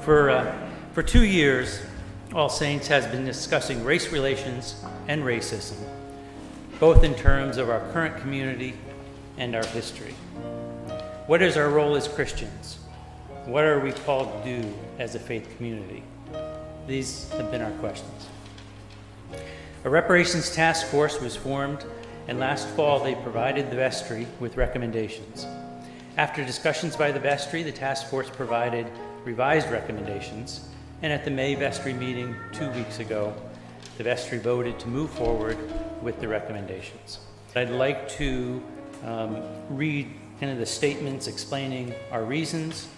For 2 years, All Saints has been discussing race relations and racism, both in terms of our current community and our history. What is our role as Christians? What are we called to do as a faith community? These have been our questions. A reparations task force was formed, and last fall they provided the vestry with recommendations. After discussions by the vestry, the task force provided revised recommendations, and at the May vestry meeting 2 weeks ago, the vestry voted to move forward with the recommendations. I'd like to read kind of the statements explaining our reasons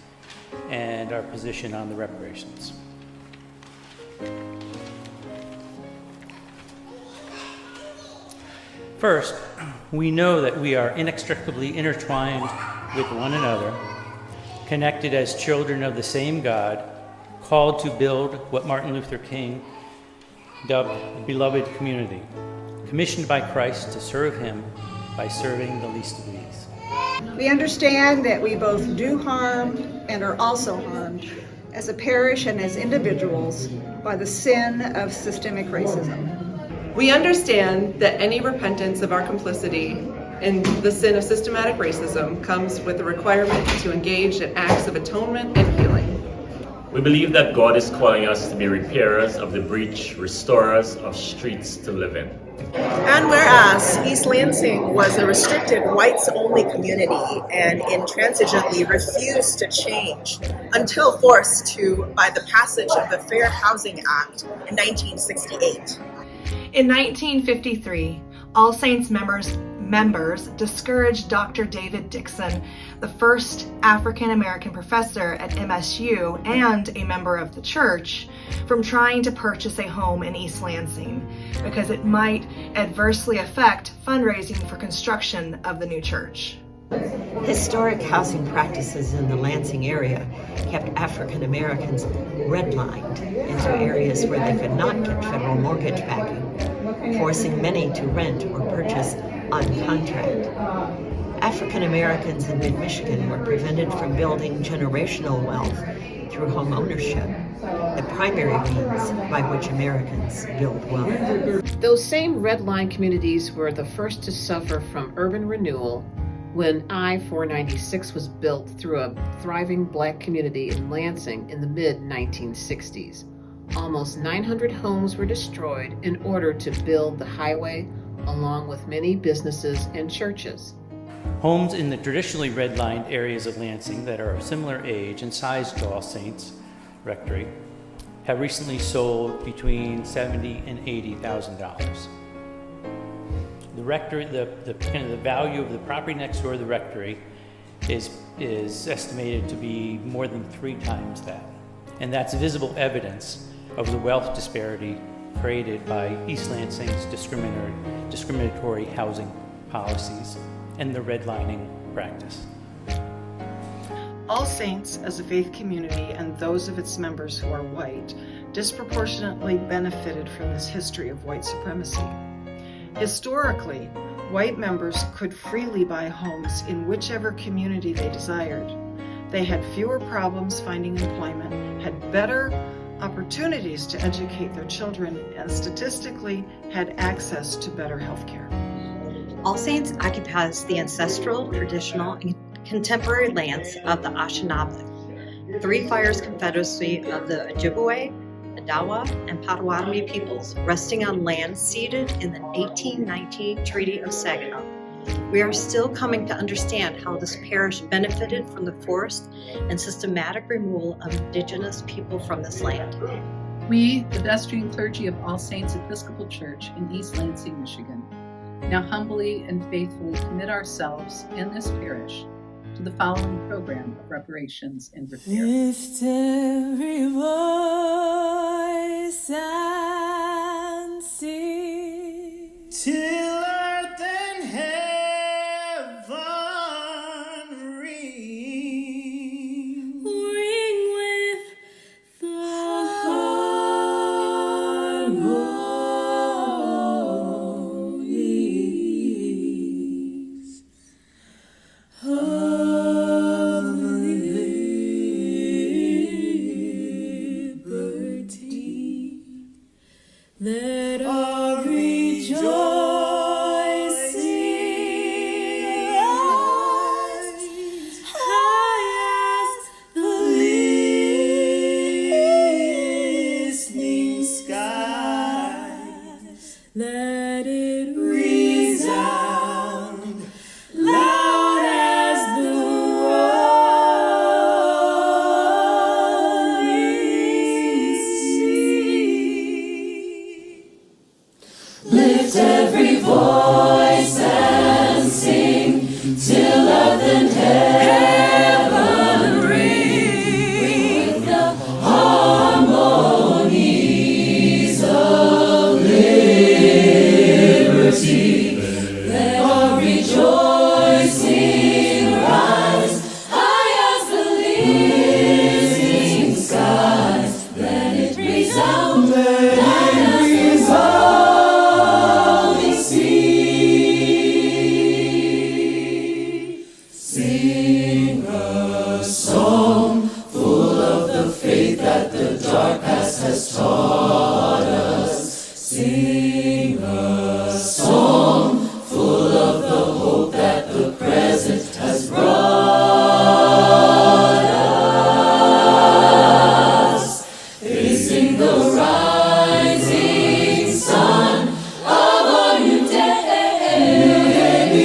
and our position on the reparations. First, we know that we are inextricably intertwined with one another, connected as children of the same God, called to build what Martin Luther King dubbed a beloved community, commissioned by Christ to serve him by serving the least of these. We understand that we both do harm and are also harmed as a parish and as individuals by the sin of systemic racism. We understand that any repentance of our complicity in the sin of systematic racism comes with the requirement to engage in acts of atonement and healing. We believe that God is calling us to be repairers of the breach, restorers of streets to live in. And whereas East Lansing was a restricted whites-only community and intransigently refused to change until forced to by the passage of the Fair Housing Act in 1968. In 1953, All Saints members discouraged Dr. David Dixon, the first African-American professor at MSU and a member of the church, from trying to purchase a home in East Lansing because it might adversely affect fundraising for construction of the new church. Historic housing practices in the Lansing area kept African Americans redlined into areas where they could not get federal mortgage backing, forcing many to rent or purchase on contract. African Americans in mid-Michigan were prevented from building generational wealth through home ownership, the primary means by which Americans build wealth. Those same redline communities were the first to suffer from urban renewal when I-496 was built through a thriving black community in Lansing in the mid-1960s. Almost 900 homes were destroyed in order to build the highway, along with many businesses and churches. Homes in the traditionally redlined areas of Lansing that are of similar age and size to All Saints Rectory have recently sold between $70,000 and $80,000. The rectory, the value of the property next door to the rectory is estimated to be more than 3 times that. And that's visible evidence of the wealth disparity created by East Lansing's discriminatory housing policies and the redlining practice. All Saints as a faith community and those of its members who are white disproportionately benefited from this history of white supremacy. Historically, white members could freely buy homes in whichever community they desired. They had fewer problems finding employment, had better opportunities to educate their children, and statistically had access to better health care. All Saints occupies the ancestral, traditional, and contemporary lands of the Anishinaabe, Three Fires Confederacy of the Ojibwe, Odawa, and Potawatomi peoples, resting on land ceded in the 1819 Treaty of Saginaw. We are still coming to understand how this parish benefited from the forced and systematic removal of indigenous people from this land. We, the vestry clergy of All Saints Episcopal Church in East Lansing, Michigan, now humbly and faithfully commit ourselves and this parish to the following program of reparations and repair. Lift every voice and sing till earth and heaven ring with the harmonies of the Sing a song full of the faith that the dark past has taught us. Sing a song full of the hope that the present has brought us. Facing the rising sun of our new day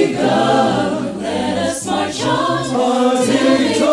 begun. Let us march on till victory.